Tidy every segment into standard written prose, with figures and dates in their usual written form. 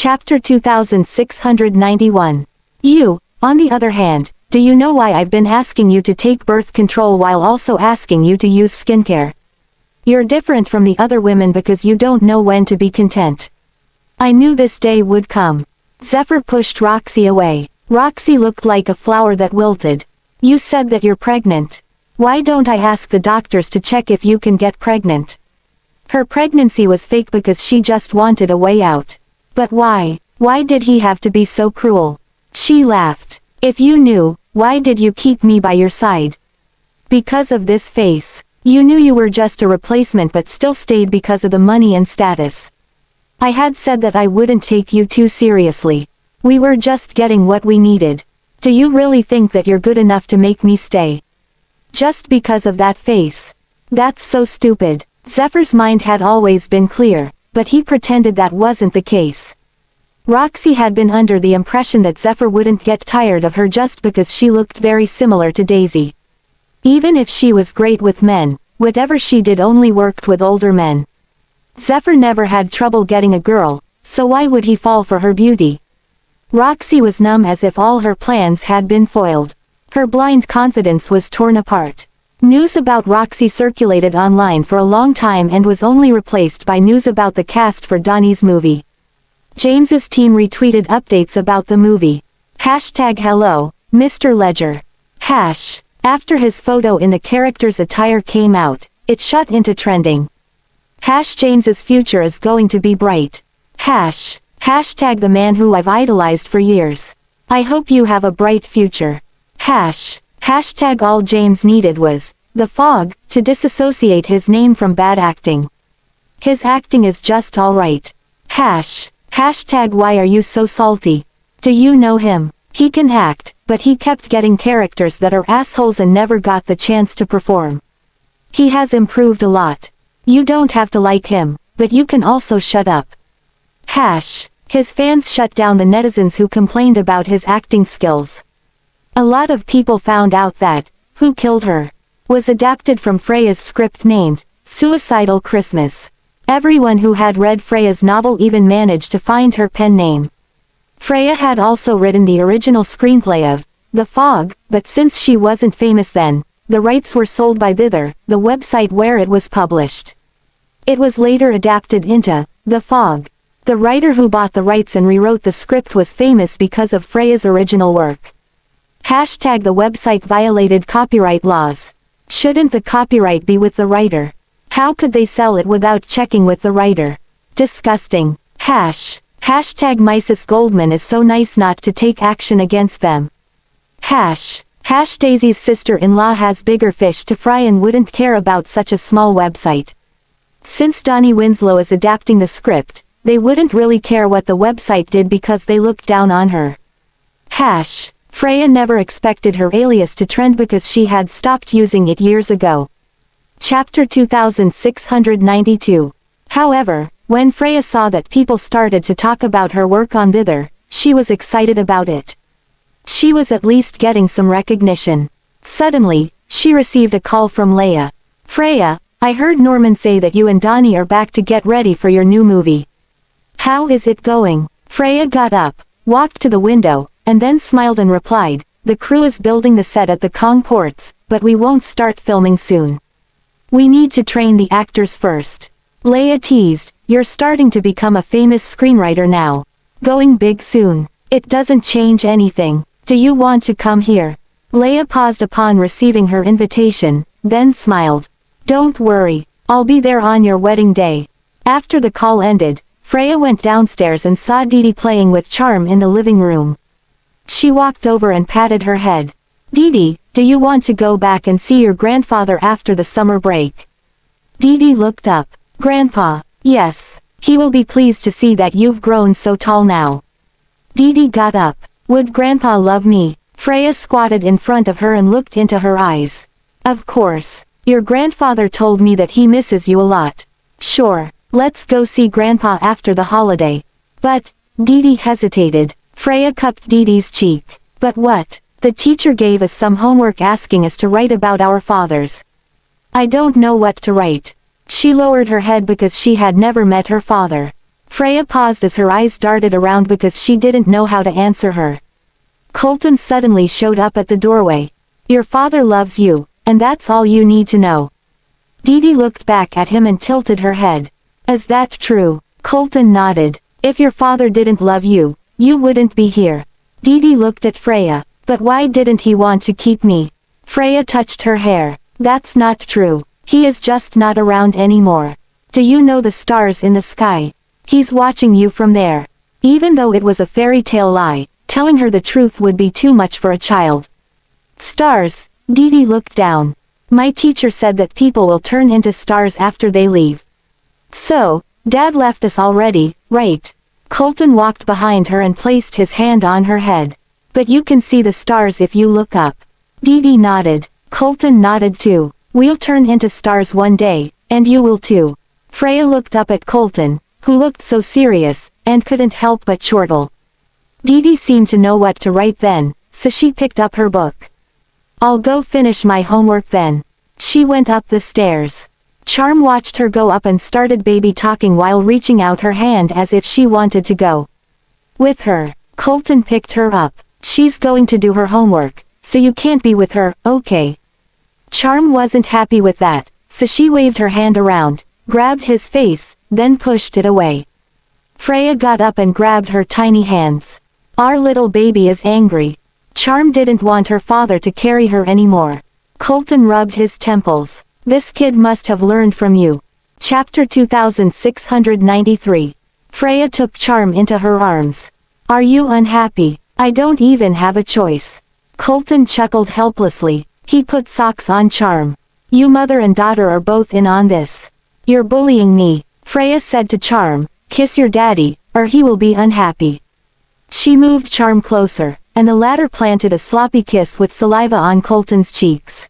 Chapter 2691. You, on the other hand, do you know why I've been asking you to take birth control while also asking you to use skincare? You're different from the other women because you don't know when to be content. I knew this day would come. Zephyr pushed Roxy away. Roxy looked like a flower that wilted. You said that you're pregnant. Why don't I ask the doctors to check if you can get pregnant? Her pregnancy was fake because she just wanted a way out. But why? Why did he have to be so cruel? She laughed. If you knew, why did you keep me by your side? Because of this face. You knew you were just a replacement but still stayed because of the money and status. I had said that I wouldn't take you too seriously. We were just getting what we needed. Do you really think that you're good enough to make me stay? Just because of that face? That's so stupid. Zephyr's mind had always been clear, but he pretended that wasn't the case. Roxy had been under the impression that Zephyr wouldn't get tired of her just because she looked very similar to Daisy. Even if she was great with men, whatever she did only worked with older men. Zephyr never had trouble getting a girl, so why would he fall for her beauty? Roxy was numb as if all her plans had been foiled. Her blind confidence was torn apart. News about Roxy circulated online for a long time and was only replaced by news about the cast for Donnie's movie. James's team retweeted updates about the movie. #Hello, Mr. Ledger. After his photo in the character's attire came out, it shot into trending. James's future is going to be bright. #the man who I've idolized for years. I hope you have a bright future. All James needed was the fog to disassociate his name from bad acting. His acting is just alright. Why are you so salty? Do you know him? He can act, but he kept getting characters that are assholes and never got the chance to perform. He has improved a lot. You don't have to like him, but you can also shut up. His fans shut down the netizens who complained about his acting skills. A lot of people found out that Who Killed Her was adapted from Freya's script named Suicidal Christmas. Everyone who had read Freya's novel even managed to find her pen name. Freya had also written the original screenplay of The Fog, but since she wasn't famous then, the rights were sold by Zither, the website where it was published. It was later adapted into The Fog. The writer who bought the rights and rewrote the script was famous because of Freya's original work. The website violated copyright laws. Shouldn't the copyright be with the writer? How could they sell it without checking with the writer? Disgusting. Mrs. Goldman is so nice not to take action against them. Daisy's sister-in-law has bigger fish to fry and wouldn't care about such a small website. Since Donnie Winslow is adapting the script, they wouldn't really care what the website did because they look down on her. Freya never expected her alias to trend because she had stopped using it years ago. Chapter 2692. However, when Freya saw that people started to talk about her work on Zither, she was excited about it. She was at least getting some recognition. Suddenly, she received a call from Leia. Freya, I heard Norman say that you and Donnie are back to get ready for your new movie. How is it going? Freya got up, walked to the window, and then smiled and replied, the crew is building the set at the Kong ports, but we won't start filming soon. We need to train the actors first. Leia teased, you're starting to become a famous screenwriter now. Going big soon. It doesn't change anything. Do you want to come here? Leia paused upon receiving her invitation, then smiled. Don't worry, I'll be there on your wedding day. After the call ended, Freya went downstairs and saw Didi playing with Charm in the living room. She walked over and patted her head. Didi, do you want to go back and see your grandfather after the summer break? Didi looked up. Grandpa, yes. He will be pleased to see that you've grown so tall now. Didi got up. Would Grandpa love me? Freya squatted in front of her and looked into her eyes. Of course. Your grandfather told me that he misses you a lot. Sure, let's go see Grandpa after the holiday. But, Didi hesitated. Freya cupped Didi's cheek. But what? The teacher gave us some homework asking us to write about our fathers. I don't know what to write. She lowered her head because she had never met her father. Freya paused as her eyes darted around because she didn't know how to answer her. Colton suddenly showed up at the doorway. Your father loves you, and that's all you need to know. Didi looked back at him and tilted her head. Is that true? Colton nodded. If your father didn't love you, you wouldn't be here. Didi looked at Freya. But why didn't he want to keep me? Freya touched her hair. That's not true. He is just not around anymore. Do you know the stars in the sky? He's watching you from there. Even though it was a fairy tale lie, telling her the truth would be too much for a child. Stars? Didi looked down. My teacher said that people will turn into stars after they leave. So, Dad left us already, right? Colton walked behind her and placed his hand on her head. But you can see the stars if you look up. Didi nodded. Colton nodded too. We'll turn into stars one day, and you will too. Freya looked up at Colton, who looked so serious, and couldn't help but chortle. Didi seemed to know what to write then, so she picked up her book. I'll go finish my homework then. She went up the stairs. Charm watched her go up and started baby talking while reaching out her hand as if she wanted to go with her. Colton picked her up. She's going to do her homework, so you can't be with her, okay? Charm wasn't happy with that, so she waved her hand around, grabbed his face, then pushed it away. Freya got up and grabbed her tiny hands. Our little baby is angry. Charm didn't want her father to carry her anymore. Colton rubbed his temples. This kid must have learned from you. Chapter 2693. Freya took Charm into her arms. Are you unhappy? I don't even have a choice. Colton chuckled helplessly. He put socks on Charm. You mother and daughter are both in on this. You're bullying me, Freya said to Charm. Kiss your daddy, or he will be unhappy. She moved Charm closer, and the latter planted a sloppy kiss with saliva on Colton's cheeks.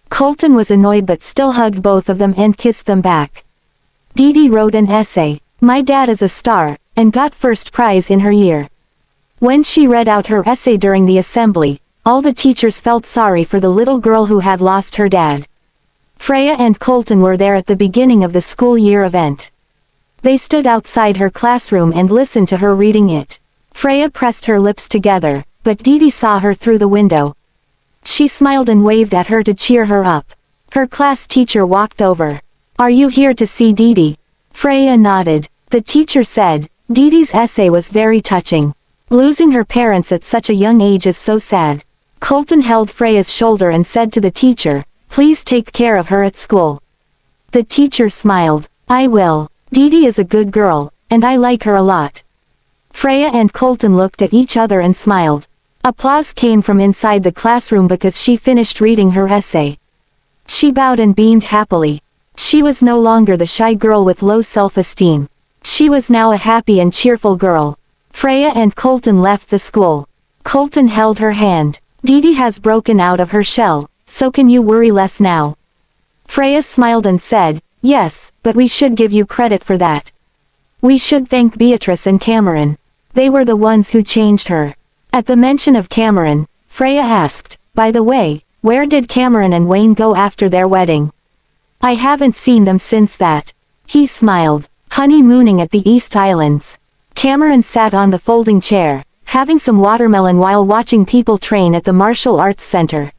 Colton was annoyed but still hugged both of them and kissed them back. Didi wrote an essay. My dad is a star, and got first prize in her year. When she read out her essay during the assembly, all the teachers felt sorry for the little girl who had lost her dad. Freya and Colton were there at the beginning of the school year event. They stood outside her classroom and listened to her reading it. Freya pressed her lips together, but Didi saw her through the window. She smiled and waved at her to cheer her up. Her class teacher walked over. Are you here to see Didi? Freya nodded. The teacher said, Didi's essay was very touching. Losing her parents at such a young age is so sad. Colton held Freya's shoulder and said to the teacher, please take care of her at school. The teacher smiled. I will. Didi is a good girl, and I like her a lot. Freya and Colton looked at each other and smiled. Applause came from inside the classroom because she finished reading her essay. She bowed and beamed happily. She was no longer the shy girl with low self-esteem. She was now a happy and cheerful girl. Freya and Colton left the school. Colton held her hand. Didi has broken out of her shell, so can you worry less now? Freya smiled and said, yes, but we should give you credit for that. We should thank Beatrice and Cameron. They were the ones who changed her. At the mention of Cameron, Freya asked, by the way, where did Cameron and Wayne go after their wedding? I haven't seen them since that. He smiled. Honeymooning at the East Islands. Cameron sat on the folding chair, having some watermelon while watching people train at the Martial Arts Center.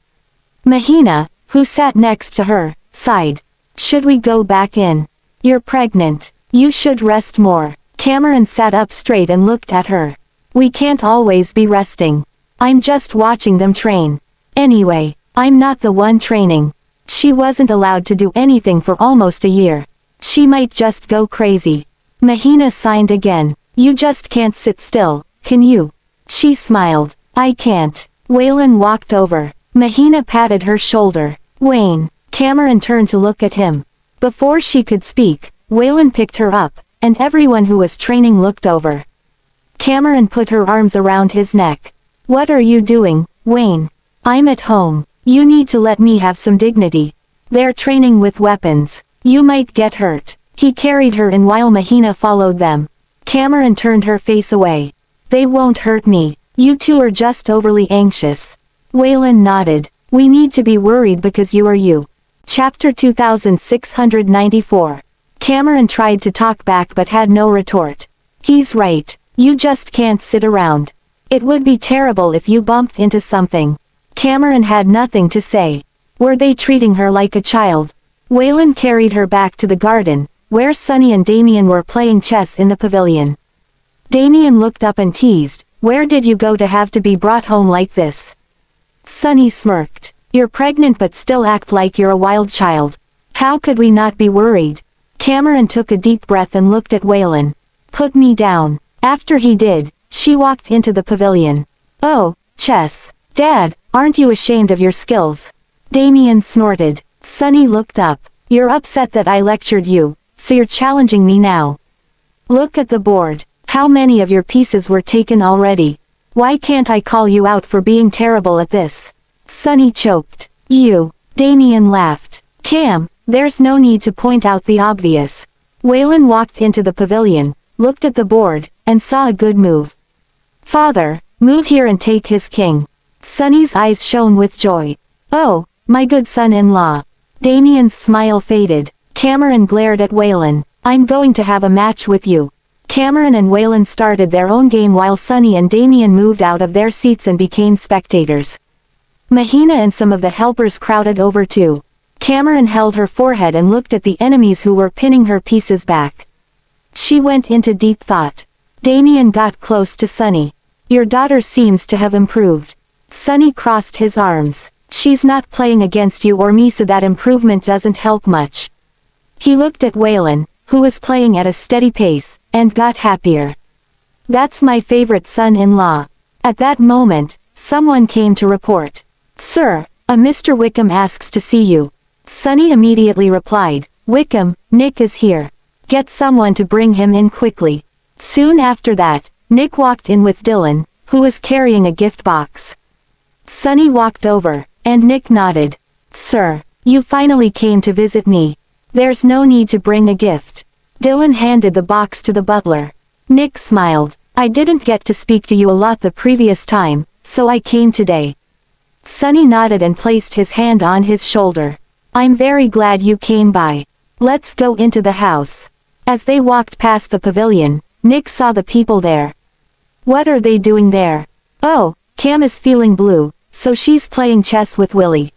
Mahina, who sat next to her, sighed. Should we go back in? You're pregnant. You should rest more. Cameron sat up straight and looked at her. We can't always be resting. I'm just watching them train. Anyway, I'm not the one training. She wasn't allowed to do anything for almost a year. She might just go crazy. Mahina signed again. You just can't sit still, can you? She smiled. I can't. Waylon walked over. Mahina patted her shoulder. Wayne. Cameron turned to look at him. Before she could speak, Waylon picked her up, and everyone who was training looked over. Cameron put her arms around his neck. What are you doing, Wayne? I'm at home. You need to let me have some dignity. They're training with weapons. You might get hurt. He carried her in while Mahina followed them. Cameron turned her face away. They won't hurt me. You two are just overly anxious. Waylon nodded. We need to be worried because you are you. Chapter 2694. Cameron tried to talk back but had no retort. He's right. You just can't sit around. It would be terrible if you bumped into something. Cameron had nothing to say. Were they treating her like a child? Waylon carried her back to the garden, where Sunny and Damien were playing chess in the pavilion. Damien looked up and teased, "Where did you go to have to be brought home like this?" Sunny smirked. "You're pregnant but still act like you're a wild child. How could we not be worried?" Cameron took a deep breath and looked at Waylon. "Put me down." After he did, she walked into the pavilion. "Oh, chess. Dad, aren't you ashamed of your skills?" Damien snorted. Sunny looked up. "You're upset that I lectured you, so you're challenging me now. Look at the board. How many of your pieces were taken already? Why can't I call you out for being terrible at this?" Sunny choked. "You." Damien laughed. "Cam, there's no need to point out the obvious." Waylon walked into the pavilion, looked at the board, and saw a good move. "Father, move here and take his king." Sunny's eyes shone with joy. "Oh, my good son-in-law." Damien's smile faded. Cameron glared at Waylon. "I'm going to have a match with you." Cameron and Waylon started their own game while Sunny and Damien moved out of their seats and became spectators. Mahina and some of the helpers crowded over too. Cameron held her forehead and looked at the enemies who were pinning her pieces back. She went into deep thought. Damien got close to Sunny. "Your daughter seems to have improved." Sunny crossed his arms. "She's not playing against you or me, so that improvement doesn't help much." He looked at Waylon, who was playing at a steady pace, and got happier. "That's my favorite son-in-law." At that moment, someone came to report. "Sir, a Mr. Wickham asks to see you." Sunny immediately replied, "Wickham, Nick is here. Get someone to bring him in quickly." Soon after that, Nick walked in with Dylan, who was carrying a gift box. Sunny walked over, and Nick nodded. "Sir, you finally came to visit me. There's no need to bring a gift." Dylan handed the box to the butler. Nick smiled. "I didn't get to speak to you a lot the previous time, so I came today." Sunny nodded and placed his hand on his shoulder. "I'm very glad you came by. Let's go into the house." As they walked past the pavilion, Nick saw the people there. "What are they doing there?" "Oh, Cam is feeling blue, so she's playing chess with Willie."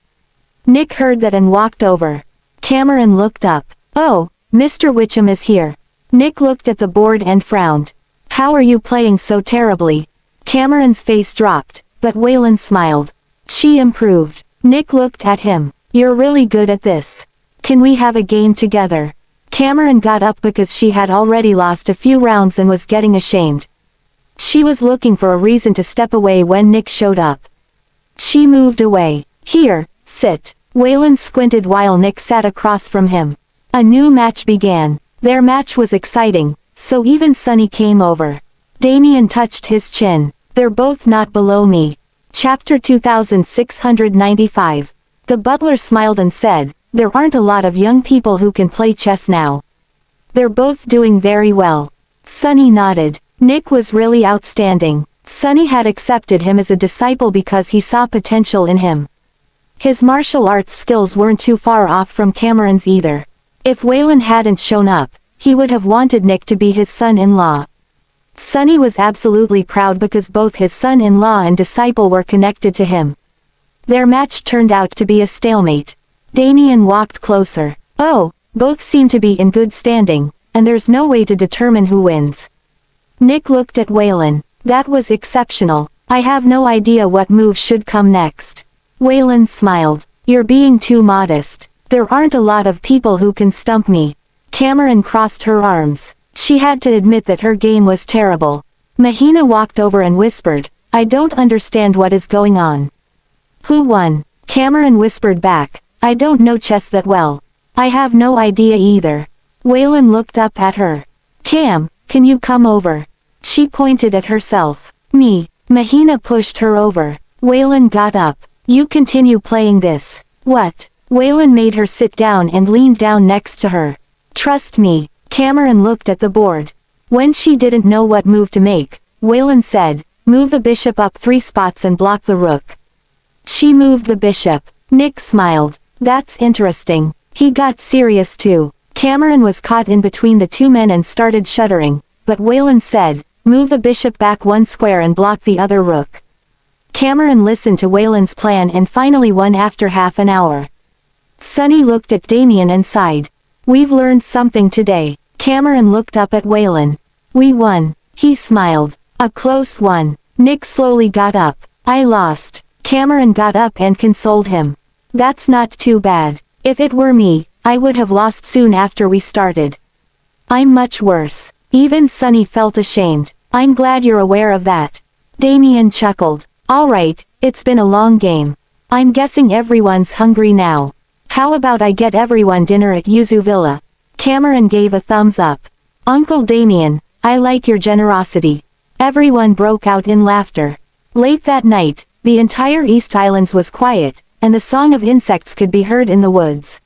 Nick heard that and walked over. Cameron looked up. "Oh, Mr. Wickham is here." Nick looked at the board and frowned. "How are you playing so terribly?" Cameron's face dropped, but Waylon smiled. "She improved." Nick looked at him. "You're really good at this. Can we have a game together?" Cameron got up because she had already lost a few rounds and was getting ashamed. She was looking for a reason to step away when Nick showed up. She moved away. "Here, sit." Waylon squinted while Nick sat across from him. A new match began. Their match was exciting, so even Sunny came over. Damien touched his chin. "They're both not below me." Chapter 2695. The butler smiled and said, "There aren't a lot of young people who can play chess now. They're both doing very well." Sunny nodded. Nick was really outstanding. Sunny had accepted him as a disciple because he saw potential in him. His martial arts skills weren't too far off from Cameron's either. If Waylon hadn't shown up, he would have wanted Nick to be his son-in-law. Sunny was absolutely proud because both his son-in-law and disciple were connected to him. Their match turned out to be a stalemate. Damien walked closer. "Oh, both seem to be in good standing, and there's no way to determine who wins." Nick looked at Waylon. "That was exceptional. I have no idea what move should come next." Waylon smiled. "You're being too modest. There aren't a lot of people who can stump me." Cameron crossed her arms. She had to admit that her game was terrible. Mahina walked over and whispered, "I don't understand what is going on." "Who won?" Cameron whispered back, "I don't know chess that well." "I have no idea either." Waylon looked up at her. "Cam, can you come over?" She pointed at herself. "Me." Mahina pushed her over. Waylon got up. "You continue playing this." "What?" Waylon made her sit down and leaned down next to her. "Trust me." Cameron looked at the board. When she didn't know what move to make, Waylon said, "Move the bishop up 3 spots and block the rook." She moved the bishop. Nick smiled. "That's interesting." He got serious too. Cameron was caught in between the two men and started shuddering, but Waylon said, "Move the bishop back one square and block the other rook." Cameron listened to Waylon's plan and finally won after half an hour. Sunny looked at Damien and sighed. "We've learned something today." Cameron looked up at Waylon. "We won." He smiled. "A close one." Nick slowly got up. "I lost." Cameron got up and consoled him. "That's not too bad. If it were me, I would have lost soon after we started. I'm much worse." Even Sunny felt ashamed. "I'm glad you're aware of that." Damien chuckled. "All right, it's been a long game. I'm guessing everyone's hungry now. How about I get everyone dinner at Yuzu Villa?" Cameron gave a thumbs up. "Uncle Damien, I like your generosity." Everyone broke out in laughter. Late that night, the entire East Islands was quiet, and the song of insects could be heard in the woods.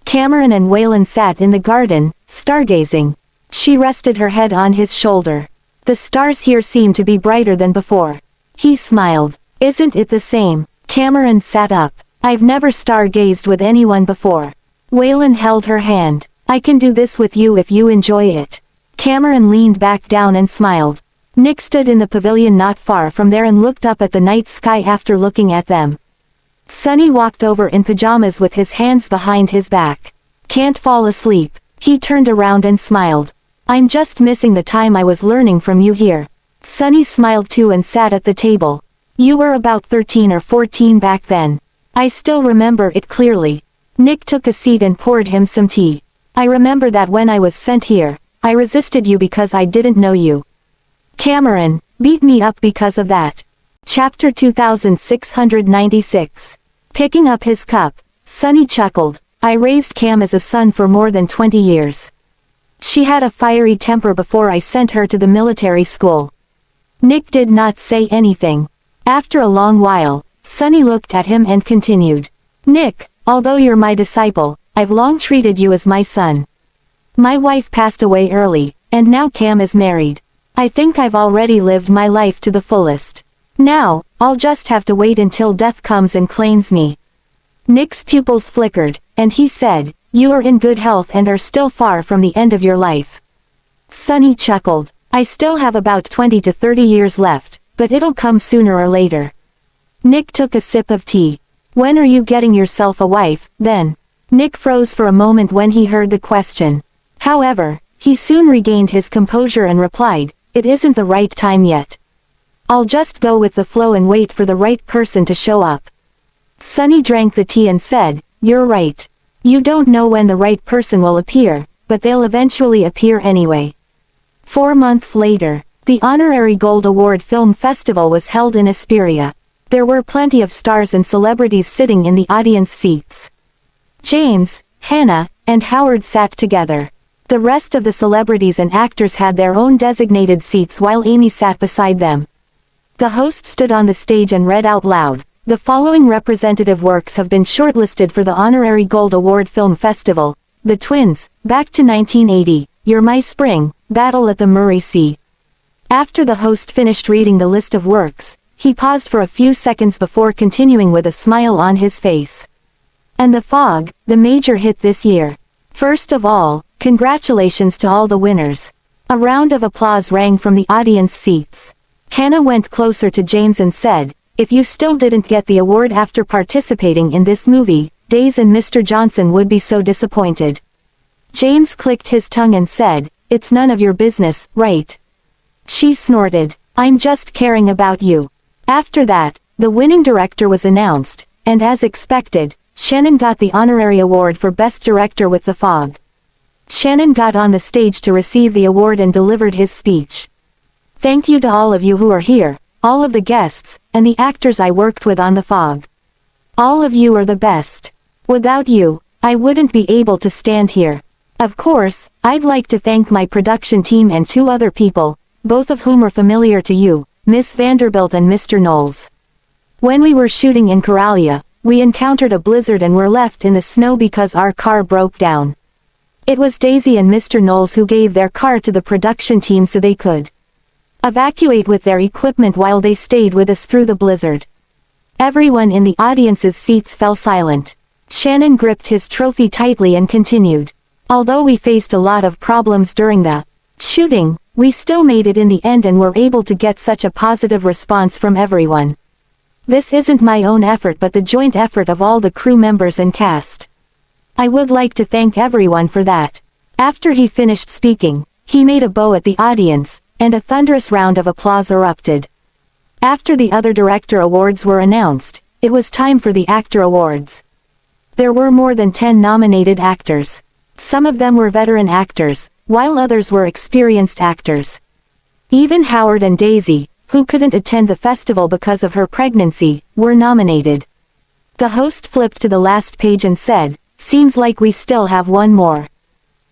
Cameron and Waylon sat in the garden, stargazing. She rested her head on his shoulder. "The stars here seem to be brighter than before." He smiled. "Isn't it the same?" Cameron sat up. "I've never stargazed with anyone before." Waylon held her hand. "I can do this with you if you enjoy it." Cameron leaned back down and smiled. Nick stood in the pavilion not far from there and looked up at the night sky after looking at them. Sunny walked over in pajamas with his hands behind his back. "Can't fall asleep." He turned around and smiled. "I'm just missing the time I was learning from you here." Sunny smiled too and sat at the table. "You were about 13 or 14 back then. I still remember it clearly." Nick took a seat and poured him some tea. "I remember that when I was sent here, I resisted you because I didn't know you. Cameron beat me up because of that." Chapter 2696. Picking up his cup, Sunny chuckled. "I raised Cam as a son for more than 20 years. She had a fiery temper before I sent her to the military school." Nick did not say anything. After a long while, Sunny looked at him and continued. "Nick, although you're my disciple, I've long treated you as my son. My wife passed away early, and now Cam is married. I think I've already lived my life to the fullest. Now, I'll just have to wait until death comes and claims me." Nick's pupils flickered, and he said, "You are in good health and are still far from the end of your life." Sunny chuckled. "I still have about 20 to 30 years left, but it'll come sooner or later." Nick took a sip of tea. "When are you getting yourself a wife, then?" Nick froze for a moment when he heard the question. However, he soon regained his composure and replied, "It isn't the right time yet. I'll just go with the flow and wait for the right person to show up." Sunny drank the tea and said, "You're right. You don't know when the right person will appear, but they'll eventually appear anyway." 4 months later, the Honorary Gold Award Film Festival was held in Asperia. There were plenty of stars and celebrities sitting in the audience seats. James, Hannah, and Howard sat together. The rest of the celebrities and actors had their own designated seats while Amy sat beside them. The host stood on the stage and read out loud, "The following representative works have been shortlisted for the Honorary Gold Award Film Festival: The Twins, Back to 1980, You're My Spring, Battle at the Murray Sea." After the host finished reading the list of works, he paused for a few seconds before continuing with a smile on his face. "And The Fog, the major hit this year. First of all, congratulations to all the winners." A round of applause rang from the audience seats. Hannah went closer to James and said, "If you still didn't get the award after participating in this movie, Days and Mr. Johnson would be so disappointed." James clicked his tongue and said, "It's none of your business, right?" She snorted, "I'm just caring about you." After that, the winning director was announced, and as expected, Shannon got the honorary award for Best Director with The Fog. Shannon got on the stage to receive the award and delivered his speech. "Thank you to all of you who are here, all of the guests, and the actors I worked with on The Fog. All of you are the best. Without you, I wouldn't be able to stand here. Of course, I'd like to thank my production team and 2 other people, both of whom are familiar to you, Miss Vanderbilt and Mr. Knowles. When we were shooting in Coralia, we encountered a blizzard and were left in the snow because our car broke down. It was Daisy and Mr. Knowles who gave their car to the production team so they could evacuate with their equipment while they stayed with us through the blizzard." Everyone in the audience's seats fell silent. Shannon gripped his trophy tightly and continued. "Although we faced a lot of problems during the shooting, We still made it in the end and were able to get such a positive response from everyone. This isn't my own effort but the joint effort of all the crew members and cast. I would like to thank everyone for that." After he finished speaking, he made a bow at the audience, and a thunderous round of applause erupted. After the other director awards were announced, it was time for the actor awards. There were more than 10 nominated actors. Some of them were veteran actors, while others were experienced actors. Even Howard and Daisy, who couldn't attend the festival because of her pregnancy, were nominated. The host flipped to the last page and said, "Seems like we still have one more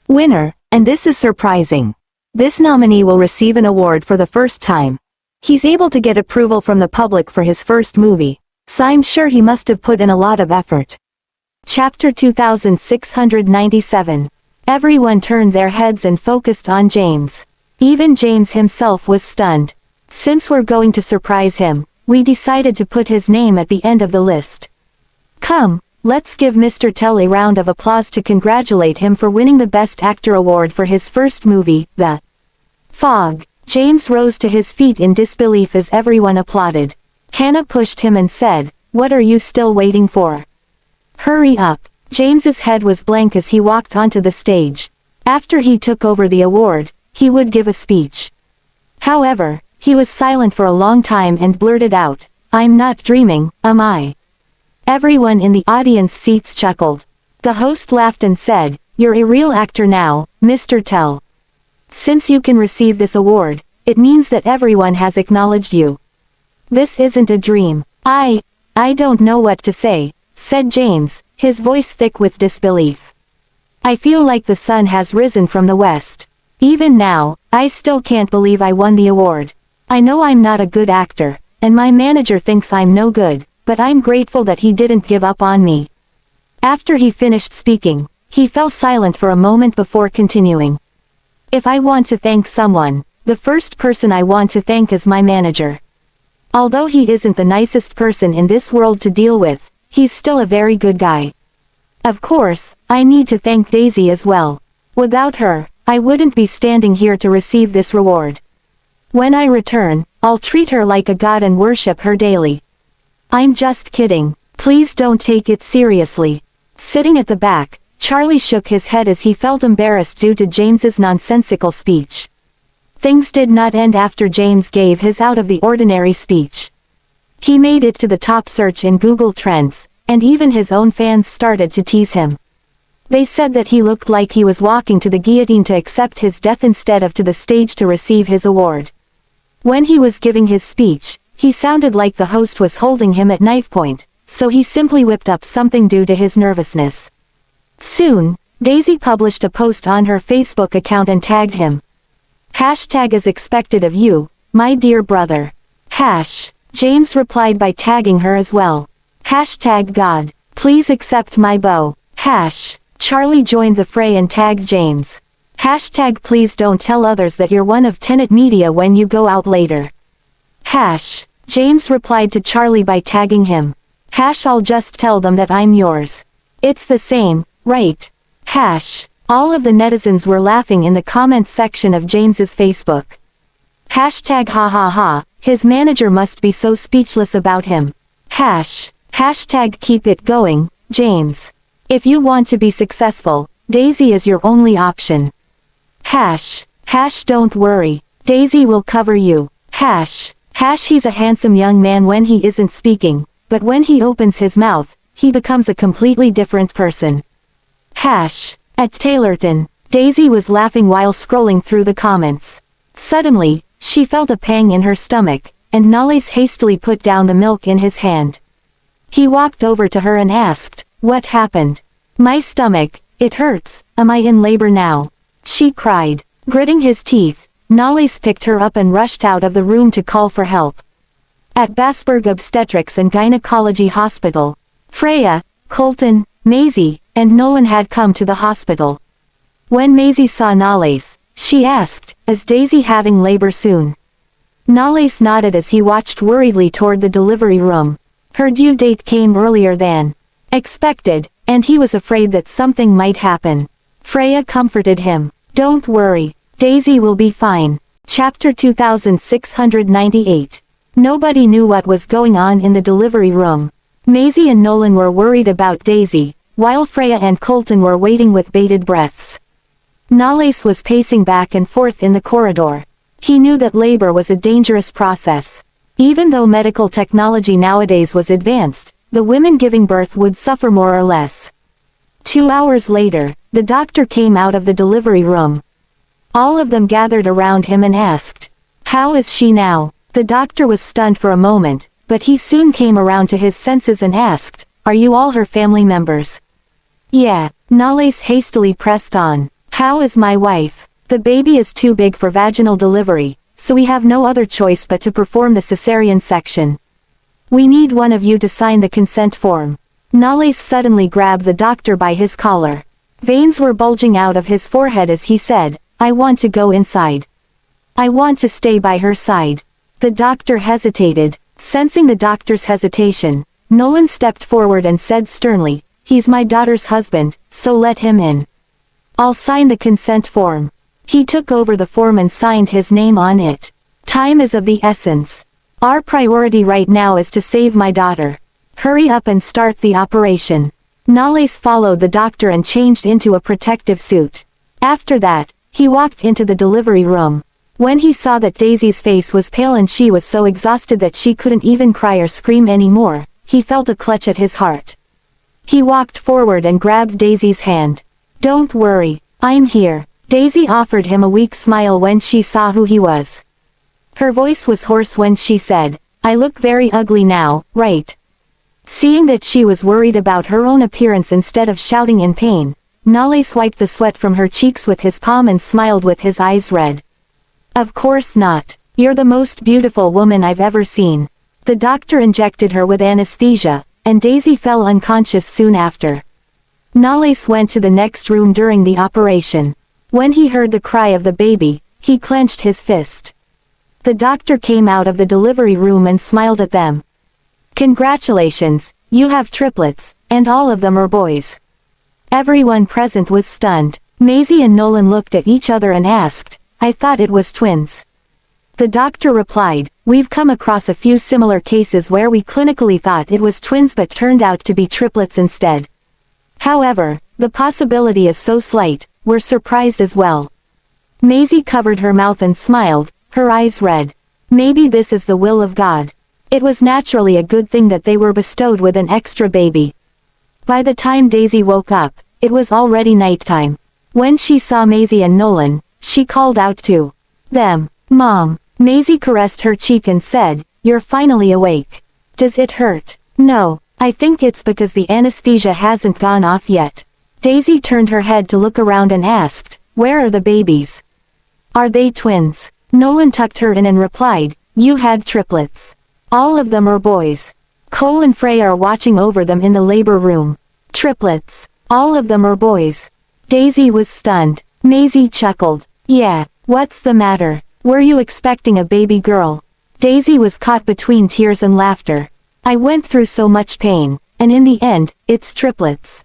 winner, and this is surprising. This nominee will receive an award for the first time. He's able to get approval from the public for his first movie, so I'm sure he must have put in a lot of effort." Chapter 2697. Everyone turned their heads and focused on James. Even James himself was stunned. "Since we're going to surprise him, we decided to put his name at the end of the list. Come, let's give Mr. Tell a round of applause to congratulate him for winning the Best Actor award for his first movie, The Fog." James rose to his feet in disbelief as everyone applauded. Hannah pushed him and said, "What are you still waiting for? Hurry up." James's head was blank as he walked onto the stage. After he took over the award, he would give a speech. However, he was silent for a long time and blurted out, "I'm not dreaming, am I?" Everyone in the audience seats chuckled. The host laughed and said, "You're a real actor now, Mr. Tell. Since you can receive this award, it means that everyone has acknowledged you. This isn't a dream." I don't know what to say," said James, his voice thick with disbelief. "I feel like the sun has risen from the west. Even now, I still can't believe I won the award. I know I'm not a good actor, and my manager thinks I'm no good, but I'm grateful that he didn't give up on me." After he finished speaking, he fell silent for a moment before continuing. "If I want to thank someone, the first person I want to thank is my manager. Although he isn't the nicest person in this world to deal with, he's still a very good guy. Of course, I need to thank Daisy as well. Without her, I wouldn't be standing here to receive this reward. When I return, I'll treat her like a god and worship her daily." "I'm just kidding, please don't take it seriously." Sitting at the back, Charlie shook his head as he felt embarrassed due to James's nonsensical speech. Things did not end after James gave his out-of-the-ordinary speech. He made it to the top search in Google Trends, and even his own fans started to tease him. They said that he looked like he was walking to the guillotine to accept his death instead of to the stage to receive his award. When he was giving his speech, he sounded like the host was holding him at knife point, so he simply whipped up something due to his nervousness. Soon, Daisy published a post on her Facebook account and tagged him. #as expected of you, my dear brother. James replied by tagging her as well. #God, please accept my bow. Charlie joined the fray and tagged James. #please don't tell others that you're one of Tenet Media when you go out later. James replied to Charlie by tagging him. I'll just tell them that I'm yours. It's the same, right? All of the netizens were laughing in the comments section of James's Facebook. Ha ha ha, his manager must be so speechless about him. Keep it going, James. If you want to be successful, Daisy is your only option. Don't worry, Daisy will cover you. He's a handsome young man when he isn't speaking, but when he opens his mouth, he becomes a completely different person. At Taylorton, Daisy was laughing while scrolling through the comments. Suddenly, she felt a pang in her stomach, and Nolles hastily put down the milk in his hand. He walked over to her and asked, "What happened?" "My stomach, it hurts, am I in labor now?" she cried. Gritting his teeth, Nolles picked her up and rushed out of the room to call for help. At Basberg Obstetrics and Gynecology Hospital, Freya, Colton, Maisie, and Nolan had come to the hospital. When Maisie saw Nolles, she asked, "Is Daisy having labor soon?" Nolles nodded as he watched worriedly toward the delivery room. Her due date came earlier than expected, and he was afraid that something might happen. Freya comforted him. "Don't worry, Daisy will be fine. Chapter 2698. Nobody knew what was going on in the delivery room. Maisie and Nolan were worried about Daisy, while Freya and Colton were waiting with bated breaths. Nalace was pacing back and forth in the corridor. He knew that labor was a dangerous process. Even though medical technology nowadays was advanced, the women giving birth would suffer more or less. 2 hours later, the doctor came out of the delivery room. All of them gathered around him and asked, "How is she now?" The doctor was stunned for a moment, but he soon came around to his senses and asked, "Are you all her family members?" "Yeah," Nalace hastily pressed on. "How is my wife?" "The baby is too big for vaginal delivery, so we have no other choice but to perform the cesarean section. We need one of you to sign the consent form." Nalace suddenly grabbed the doctor by his collar. Veins were bulging out of his forehead as he said, "I want to go inside. I want to stay by her side." The doctor hesitated. Sensing the doctor's hesitation, Nolan stepped forward and said sternly, "He's my daughter's husband, so let him in. I'll sign the consent form." He took over the form and signed his name on it. "Time is of the essence. Our priority right now is to save my daughter. Hurry up and start the operation." Nalace followed the doctor and changed into a protective suit. After that, he walked into the delivery room. When he saw that Daisy's face was pale and she was so exhausted that she couldn't even cry or scream anymore, he felt a clutch at his heart. He walked forward and grabbed Daisy's hand. "Don't worry, I'm here." Daisy offered him a weak smile when she saw who he was. Her voice was hoarse when she said, "I look very ugly now, right?" Seeing that she was worried about her own appearance instead of shouting in pain, Nalace wiped the sweat from her cheeks with his palm and smiled with his eyes red. "Of course not. You're the most beautiful woman I've ever seen." The doctor injected her with anesthesia, and Daisy fell unconscious soon after. Nalace went to the next room during the operation. When he heard the cry of the baby, he clenched his fist. The doctor came out of the delivery room and smiled at them. "Congratulations, you have triplets, and all of them are boys." Everyone present was stunned. Maisie and Nolan looked at each other and asked, "I thought it was twins." The doctor replied, "We've come across a few similar cases where we clinically thought it was twins but turned out to be triplets instead. However, the possibility is so slight, we're surprised as well." Maisie covered her mouth and smiled, her eyes red. Maybe this is the will of God. It was naturally a good thing that they were bestowed with an extra baby. By the time Daisy woke up, it was already nighttime. When she saw Maisie and Nolan, she called out to them, "Mom." Maisie caressed her cheek and said, "You're finally awake. Does it hurt?" "No, I think it's because the anesthesia hasn't gone off yet." Daisy turned her head to look around and asked, "Where are the babies? Are they twins?" Nolan tucked her in and replied, "You had triplets. All of them are boys. Cole and Freya are watching over them in the labor room." "Triplets. All of them are boys." Daisy was stunned. Maisie chuckled. "Yeah, what's the matter? Were you expecting a baby girl?" Daisy was caught between tears and laughter. "I went through so much pain, and in the end, it's triplets.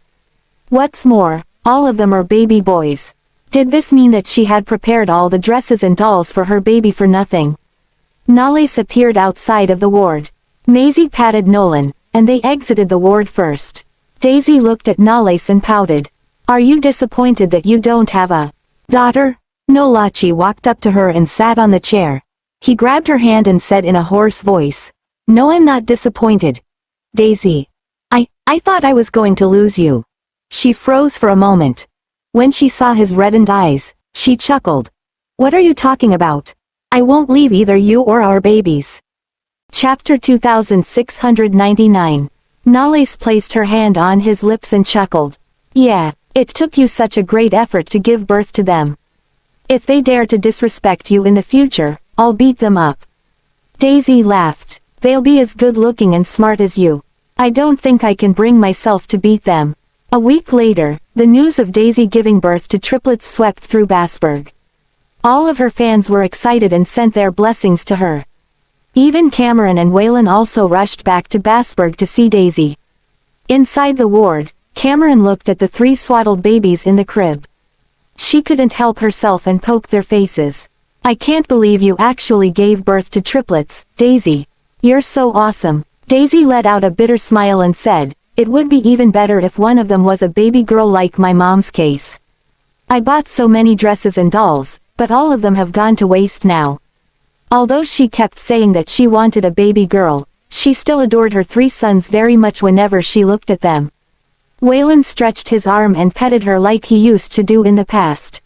What's more, all of them are baby boys." Did this mean that she had prepared all the dresses and dolls for her baby for nothing? Nalace appeared outside of the ward. Maisie patted Nolan, and they exited the ward first. Daisy looked at Nalace and pouted. "Are you disappointed that you don't have a daughter?" Nolachi walked up to her and sat on the chair. He grabbed her hand and said in a hoarse voice, "No, I'm not disappointed. Daisy. I thought I was going to lose you." She froze for a moment. When she saw his reddened eyes, she chuckled. "What are you talking about? I won't leave either you or our babies." Chapter 2699. Nalace placed her hand on his lips and chuckled. "Yeah, it took you such a great effort to give birth to them. If they dare to disrespect you in the future, I'll beat them up." Daisy laughed. "They'll be as good looking and smart as you. I don't think I can bring myself to beat them." A week later, the news of Daisy giving birth to triplets swept through Basburg. All of her fans were excited and sent their blessings to her. Even Cameron and Waylon also rushed back to Basburg to see Daisy. Inside the ward, Cameron looked at the 3 swaddled babies in the crib. She couldn't help herself and poked their faces. I can't believe you actually gave birth to triplets, Daisy. You're so awesome. Daisy let out a bitter smile and said, it would be even better if one of them was a baby girl like my mom's case. I bought so many dresses and dolls, but all of them have gone to waste now. Although she kept saying that she wanted a baby girl, she still adored her 3 sons very much whenever she looked at them. Waylon stretched his arm and petted her like he used to do in the past.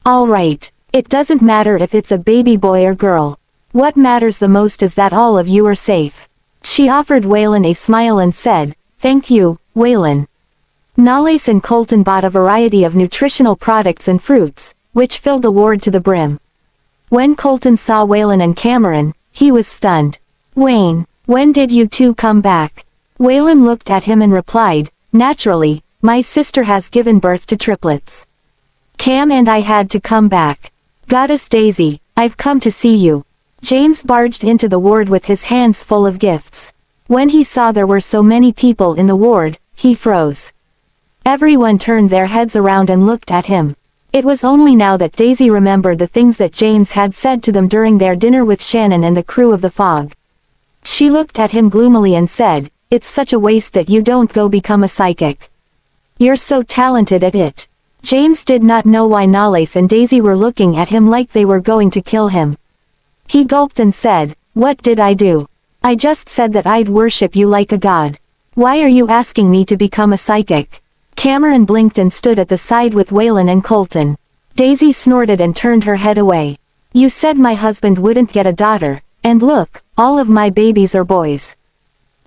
All right. It doesn't matter if it's a baby boy or girl. What matters the most is that all of you are safe. She offered Waylon a smile and said, thank you, Waylon. Nalace and Colton bought a variety of nutritional products and fruits, which filled the ward to the brim. When Colton saw Waylon and Cameron, he was stunned. Wayne, when did you two come back? Waylon looked at him and replied, naturally, my sister has given birth to triplets. Cam and I had to come back. Goddess Daisy, I've come to see you. James barged into the ward with his hands full of gifts. When he saw there were so many people in the ward, he froze. Everyone turned their heads around and looked at him. It was only now that Daisy remembered the things that James had said to them during their dinner with Shannon and the crew of the Fog. She looked at him gloomily and said, it's such a waste that you don't go become a psychic. You're so talented at it. James did not know why Nalace and Daisy were looking at him like they were going to kill him. He gulped and said, what did I do? I just said that I'd worship you like a god. Why are you asking me to become a psychic? Cameron blinked and stood at the side with Waylon and Colton. Daisy snorted and turned her head away. You said my husband wouldn't get a daughter, and look, all of my babies are boys.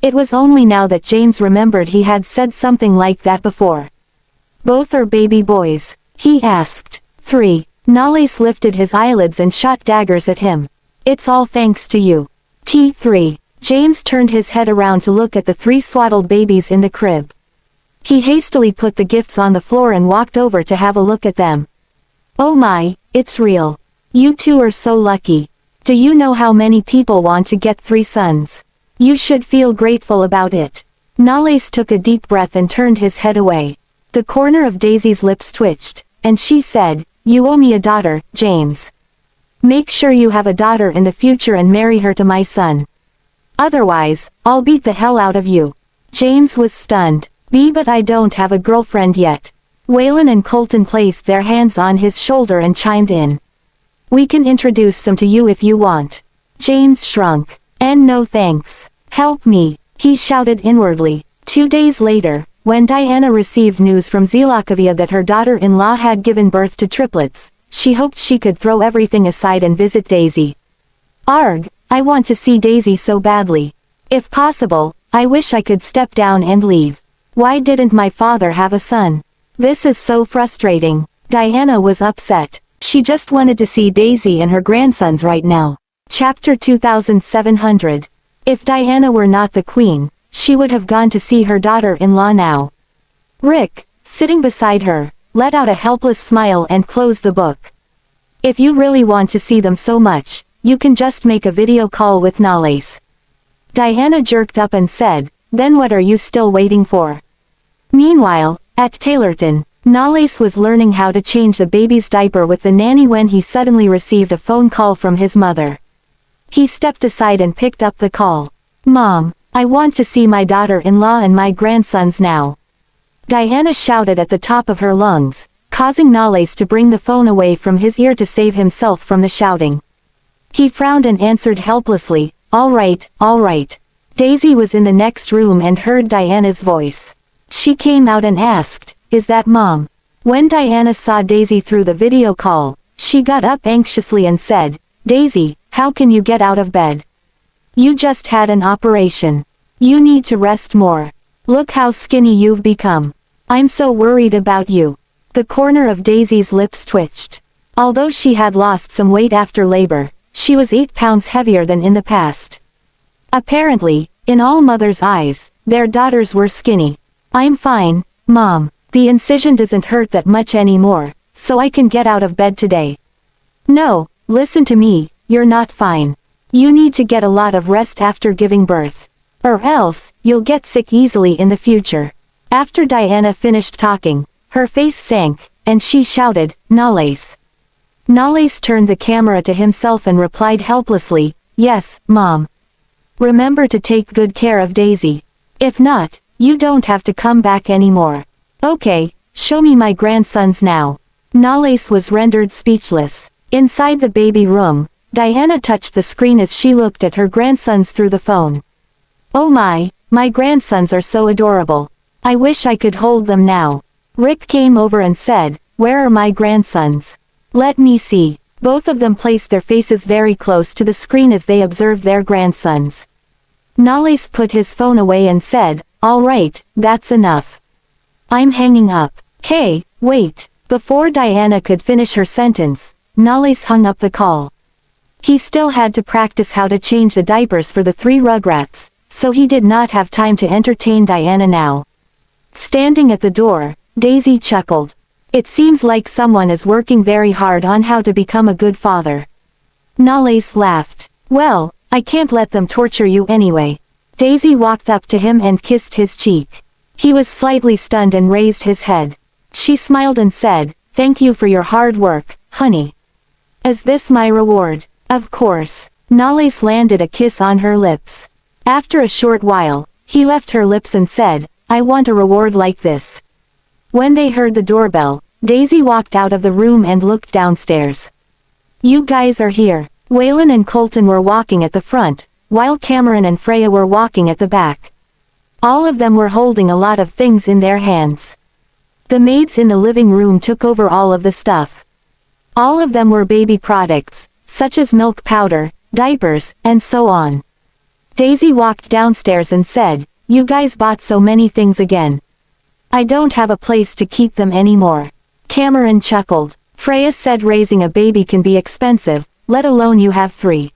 It was only now that James remembered he had said something like that before. Both are baby boys, he asked. 3. Nalace lifted his eyelids and shot daggers at him. It's all thanks to you. T3. James turned his head around to look at the 3 swaddled babies in the crib. He hastily put the gifts on the floor and walked over to have a look at them. Oh my, it's real. You two are so lucky. Do you know how many people want to get 3 sons? You should feel grateful about it. Nalace took a deep breath and turned his head away. The corner of Daisy's lips twitched, and she said, you owe me a daughter, James. Make sure you have a daughter in the future and marry her to my son. Otherwise, I'll beat the hell out of you. James was stunned. But I don't have a girlfriend yet. Waylon and Colton placed their hands on his shoulder and chimed in. We can introduce some to you if you want. James shrunk. And no thanks. Help me, he shouted inwardly. 2 days later, when Diana received news from Zelakavia that her daughter-in-law had given birth to triplets, she hoped she could throw everything aside and visit Daisy. Arg, I want to see Daisy so badly. If possible, I wish I could step down and leave. Why didn't my father have a son? This is so frustrating. Diana was upset. She just wanted to see Daisy and her grandsons right now. Chapter 2700. If Diana were not the queen, she would have gone to see her daughter-in-law now. Rick, sitting beside her, let out a helpless smile and closed the book. If you really want to see them so much, you can just make a video call with Nalace. Diana jerked up and said, then what are you still waiting for? Meanwhile, at Taylorton, Nalace was learning how to change the baby's diaper with the nanny when he suddenly received a phone call from his mother. He stepped aside and picked up the call. Mom, I want to see my daughter-in-law and my grandsons now. Diana shouted at the top of her lungs, causing Nalace to bring the phone away from his ear to save himself from the shouting. He frowned and answered helplessly, all right, all right. Daisy was in the next room and heard Diana's voice. She came out and asked, is that Mom? When Diana saw Daisy through the video call, she got up anxiously and said, Daisy, how can you get out of bed? You just had an operation. You need to rest more. Look how skinny you've become. I'm so worried about you. The corner of Daisy's lips twitched. Although she had lost some weight after labor, she was 8 pounds heavier than in the past. Apparently, in all mothers' eyes, their daughters were skinny. I'm fine, Mom. The incision doesn't hurt that much anymore, so I can get out of bed today. No, listen to me, you're not fine. You need to get a lot of rest after giving birth. Or else, you'll get sick easily in the future. After Diana finished talking, her face sank, and she shouted, Nalace. Nalace turned the camera to himself and replied helplessly, "Yes, Mom. Remember to take good care of Daisy. If not, you don't have to come back anymore." "Okay, show me my grandsons now." Nalace was rendered speechless. Inside the baby room, Diana touched the screen as she looked at her grandsons through the phone. "Oh my grandsons are so adorable. I wish I could hold them now." Rick came over and said, "Where are my grandsons? Let me see." Both of them placed their faces very close to the screen as they observed their grandsons. Nalace put his phone away and said, "All right, that's enough. I'm hanging up." "Hey, wait." Before Diana could finish her sentence, Nalace hung up the call. He still had to practice how to change the diapers for the 3 Rugrats, so he did not have time to entertain Diana now. Standing at the door, Daisy chuckled. "It seems like someone is working very hard on how to become a good father." Nalace laughed. "Well, I can't let them torture you anyway." Daisy walked up to him and kissed his cheek. He was slightly stunned and raised his head. She smiled and said, "Thank you for your hard work, honey. Is this my reward?" "Of course." Nalace landed a kiss on her lips. After a short while, he left her lips and said, "I want a reward like this." When they heard the doorbell, Daisy walked out of the room and looked downstairs. "You guys are here." Waylon and Colton were walking at the front, while Cameron and Freya were walking at the back. All of them were holding a lot of things in their hands. The maids in the living room took over all of the stuff. All of them were baby products, such as milk powder, diapers, and so on. Daisy walked downstairs and said, "You guys bought so many things again. I don't have a place to keep them anymore." Cameron chuckled. Freya said raising a baby can be expensive, let alone you have 3.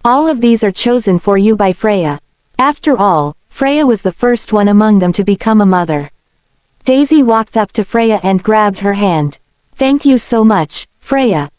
All of these are chosen for you by Freya. After all, Freya was the first one among them to become a mother. Daisy walked up to Freya and grabbed her hand. "Thank you so much, Freya."